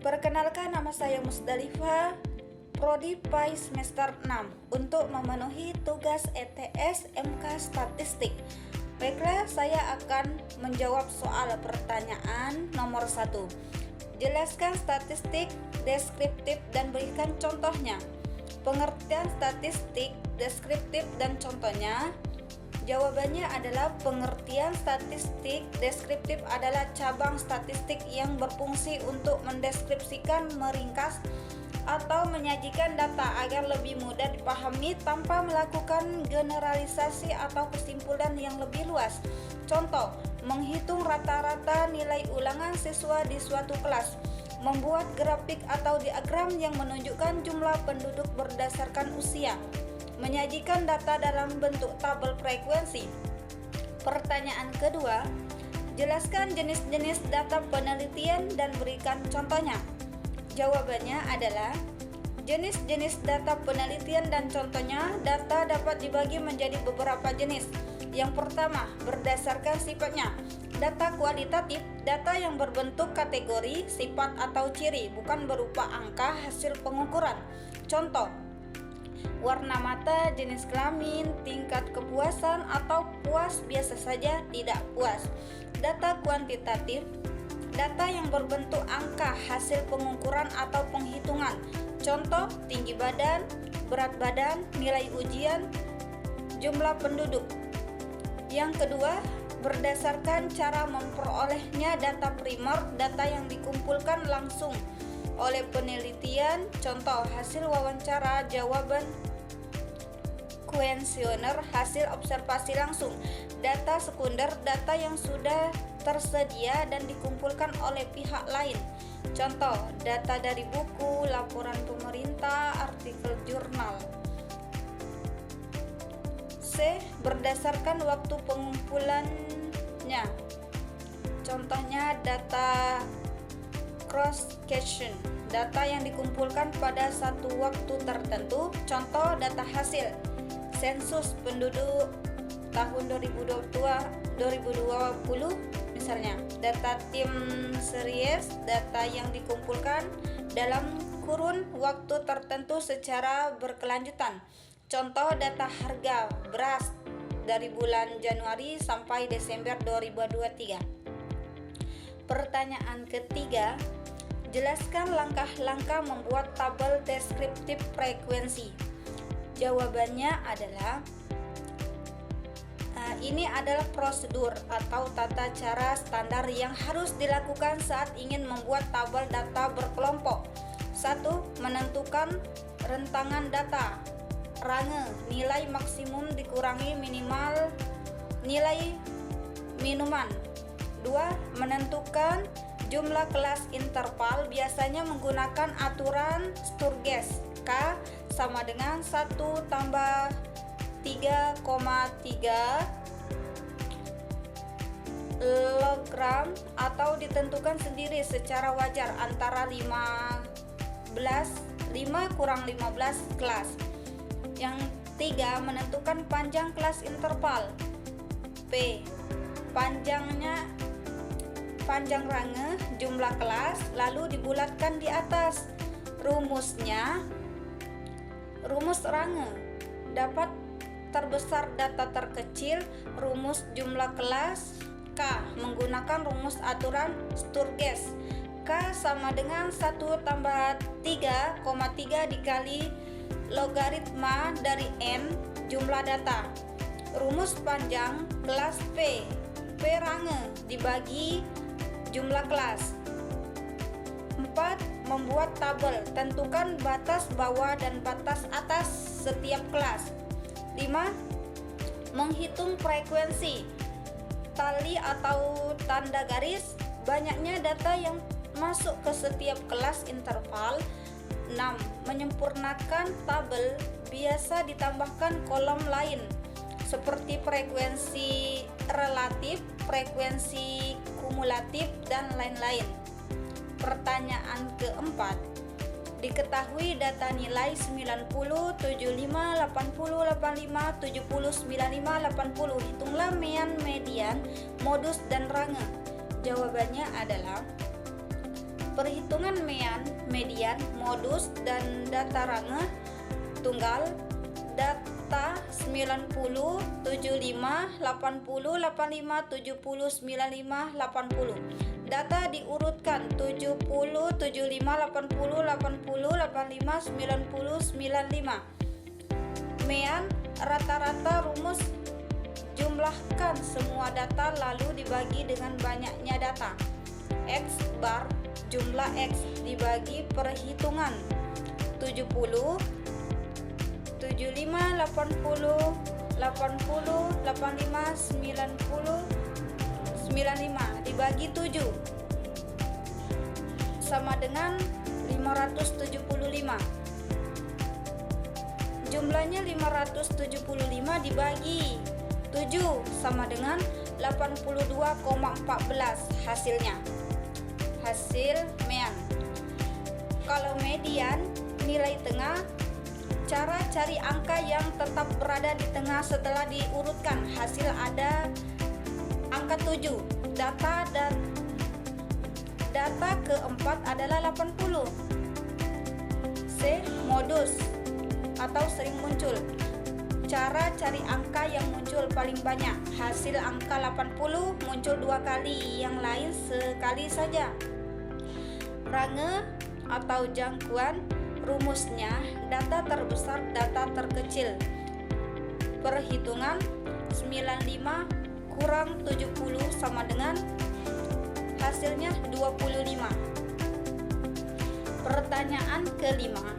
Perkenalkan, nama saya Musdalifah, Prodi PAI semester 6 untuk memenuhi tugas ETS MK Statistik. Baiklah, saya akan menjawab soal pertanyaan nomor 1. Jelaskan statistik deskriptif dan berikan contohnya. Pengertian statistik deskriptif dan contohnya. Jawabannya adalah pengertian statistik deskriptif adalah cabang statistik yang berfungsi untuk mendeskripsikan, meringkas, atau menyajikan data agar lebih mudah dipahami tanpa melakukan generalisasi atau kesimpulan yang lebih luas. Contoh, menghitung rata-rata nilai ulangan siswa di suatu kelas, membuat grafik atau diagram yang menunjukkan jumlah penduduk berdasarkan usia, menyajikan data dalam bentuk tabel frekuensi. Pertanyaan kedua, jelaskan jenis-jenis data penelitian dan berikan contohnya. Jawabannya adalah jenis-jenis data penelitian dan contohnya. Data dapat dibagi menjadi beberapa jenis. Yang pertama, berdasarkan sifatnya. Data kualitatif, data yang berbentuk kategori, sifat atau ciri, bukan berupa angka hasil pengukuran. Contoh, warna mata, jenis kelamin, tingkat kepuasan atau puas, biasa saja, tidak puas. Data kuantitatif, data yang berbentuk angka hasil pengukuran atau penghitungan. Contoh, tinggi badan, berat badan, nilai ujian, jumlah penduduk. Yang kedua, berdasarkan cara memperolehnya data primer, data yang dikumpulkan langsung oleh penelitian. Contoh, hasil wawancara, jawaban kuesioner, hasil observasi langsung. Data sekunder, data yang sudah tersedia dan dikumpulkan oleh pihak lain. Contoh, data dari buku, laporan pemerintah, artikel jurnal. C. Berdasarkan waktu pengumpulannya. Contohnya, data cross-section, data yang dikumpulkan pada satu waktu tertentu. Contoh, data hasil sensus penduduk tahun 2020 misalnya. Data tim series, data yang dikumpulkan dalam kurun waktu tertentu secara berkelanjutan. Contoh, data harga beras dari bulan Januari sampai Desember 2023. Pertanyaan ketiga, jelaskan langkah-langkah membuat tabel deskriptif frekuensi. Jawabannya adalah ini adalah prosedur atau tata cara standar yang harus dilakukan saat ingin membuat tabel data berkelompok. 1. Menentukan rentangan data. Range, nilai maksimum dikurangi minimal nilai minuman. 2. Menentukan jumlah kelas interval, biasanya menggunakan aturan Sturges. K sama dengan 1 tambah 3,3 logram atau ditentukan sendiri secara wajar antara 5 kurang 15 kelas. Yang 3, menentukan panjang kelas interval. P, panjang range jumlah kelas lalu dibulatkan di atas. Rumus range dapat terbesar data terkecil. Rumus jumlah kelas K menggunakan rumus aturan Sturges. K sama dengan 1 tambah 3,3 dikali logaritma dari N jumlah data. Rumus panjang kelas P range dibagi jumlah kelas. 4. Membuat tabel, tentukan batas bawah dan batas atas setiap kelas. 5. Menghitung frekuensi, tali atau tanda garis, banyaknya data yang masuk ke setiap kelas interval. 6. Menyempurnakan tabel, biasa ditambahkan kolom lain seperti frekuensi relatif, frekuensi kumulatif, dan lain-lain. Pertanyaan keempat, diketahui data nilai 90, 75, 80, 85, 70, 95, 80. Hitunglah mean, median, modus, dan range. Jawabannya adalah Perhitungan median, modus, dan data range tunggal. Data 90, 75, 80, 85, 70, 95, 80. Data diurutkan 70, 75, 80, 80, 85, 90, 95. Mean, rata-rata rumus. Jumlahkan semua data lalu dibagi dengan banyaknya data. X bar, jumlah X dibagi perhitungan 70, 75, 80, 80, 85, 90, 95 dibagi 7 sama dengan 575. Jumlahnya 575 dibagi 7 sama dengan 82,14 hasilnya. Hasil mean. Kalau median, nilai tengah, cara cari angka yang tetap berada di tengah setelah diurutkan. Hasil ada angka 7. Data keempat adalah 80. C. Modus atau sering muncul. Cara cari angka yang muncul paling banyak. Hasil angka 80 muncul 2 kali, yang lain sekali saja. Range atau jangkauan, rumusnya data terbesar, data terkecil. Perhitungan 95 kurang 70 sama dengan hasilnya 25. Pertanyaan kelima.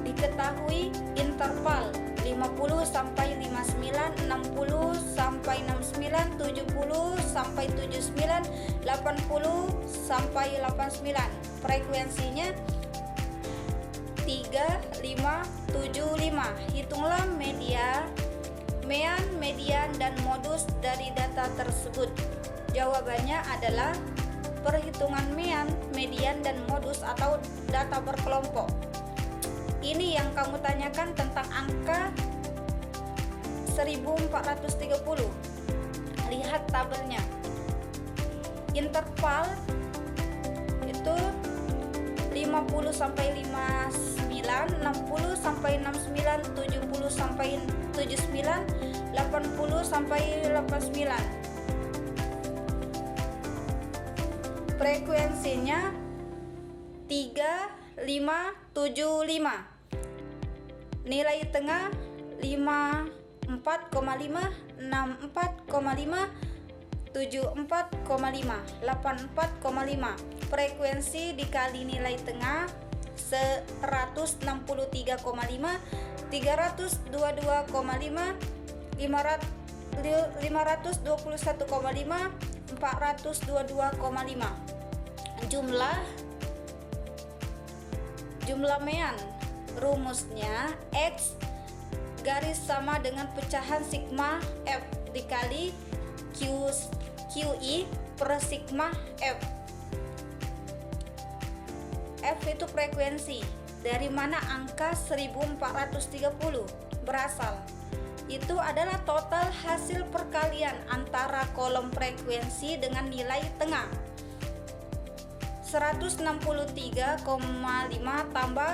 Diketahui interval 50 sampai 59, 60 sampai 69, 70 sampai 79, 80 sampai 89. Frekuensinya 3, 5, 7, 5. Hitunglah mean, median, dan modus dari data tersebut. Jawabannya adalah perhitungan mean, median, dan modus atau data berkelompok. Ini yang kamu tanyakan tentang angka 1430. Lihat tabelnya. Interval itu 50 sampai 59, 60 sampai 69, 70 sampai 79, 80 sampai 89. Frekuensinya 3, 5, 7, 5. Nilai tengah 54,5, 64,5, 74,5, 84,5. Frekuensi dikali nilai tengah 163,5, 322,5, 521,5, 422,5. Jumlah mean, rumusnya X garis sama dengan pecahan sigma F dikali QI per sigma F. F itu frekuensi. Dari mana angka 1430 berasal? Itu adalah total hasil perkalian antara kolom frekuensi dengan nilai tengah. 163,5 tambah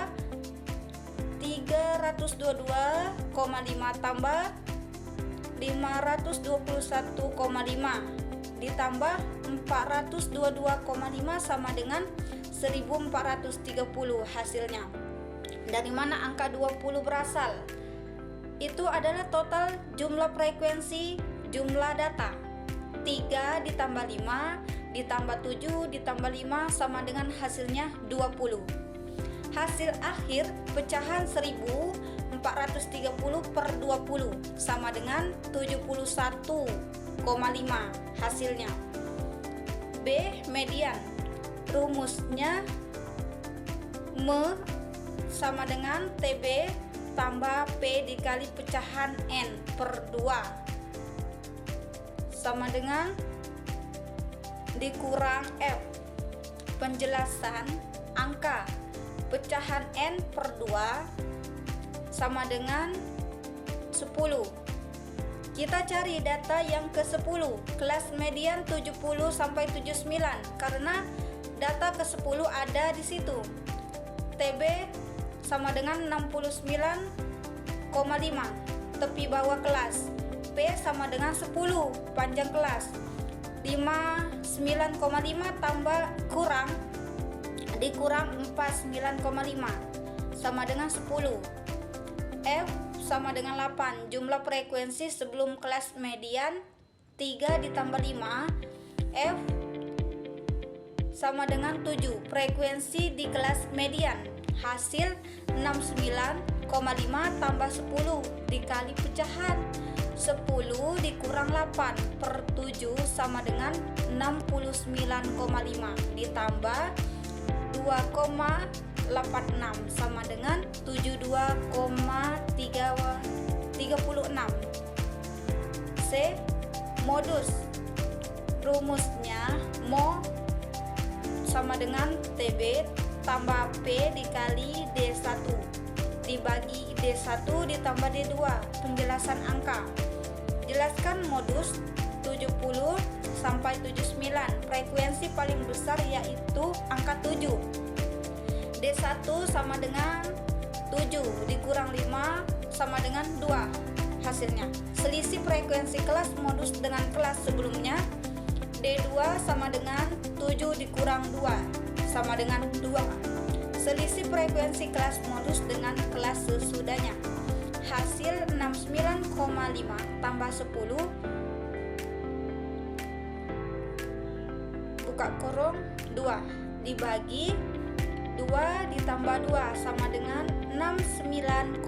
322,5 tambah 521,5 ditambah 422,5 sama dengan 1430 hasilnya. Dari mana angka 20 berasal? Itu adalah total jumlah frekuensi, jumlah data. 3 ditambah 5 ditambah 7 ditambah 5 sama dengan hasilnya 20. Hasil akhir pecahan 1430 per 20 sama dengan 71,5 hasilnya. B. Median. Rumusnya M sama dengan TB tambah P dikali pecahan N per 2 sama dengan dikurang F. Penjelasan angka pecahan N per 2 sama dengan 10. Kita cari data yang ke-10, kelas median 70 sampai 79, karena data ke-10 ada di situ. TB sama dengan 69,5 tepi bawah kelas. P sama dengan 10 panjang kelas. 59,5 tambah kurang dikurang 49,5 sama dengan 10. F sama dengan 8. Jumlah frekuensi sebelum kelas median 3 ditambah 5. F sama dengan 7. Frekuensi di kelas median. Hasil 69,5 tambah 10 dikali pecahan. 10 dikurang 8 per 7 sama dengan 69,5 ditambah 2,86 sama dengan 72,36. C. Modus. Rumusnya Mo sama dengan TB tambah P dikali D1 dibagi D1 ditambah D2. Penjelasan angka. Jelaskan modus 70 sampai 79. Frekuensi paling besar yaitu angka 7. D1 sama dengan 7 dikurang 5 sama dengan 2. Hasilnya selisih frekuensi kelas modus dengan kelas sebelumnya. D2 sama dengan 7 dikurang 2 sama dengan 2. Selisih frekuensi kelas modus dengan kelas sesudahnya. Hasil 69,5 tambah 10 buka kurung 2 dibagi 2 ditambah 2 sama dengan 69,5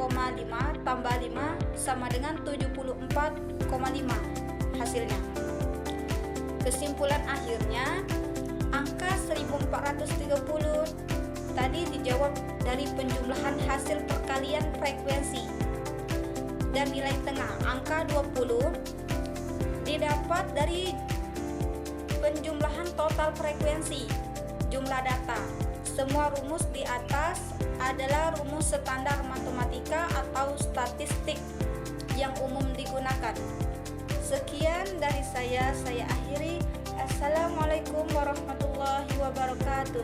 tambah 5 sama dengan 74,5. Hasilnya kesimpulan akhirnya angka 1430 tadi dijawab dari penjumlahan hasil perkalian frekuensi. Dan nilai tengah angka 20 didapat dari penjumlahan total frekuensi jumlah data. Semua rumus di atas adalah rumus standar matematika atau statistik yang umum digunakan. Sekian dari saya akhiri. Assalamualaikum warahmatullahi wabarakatuh.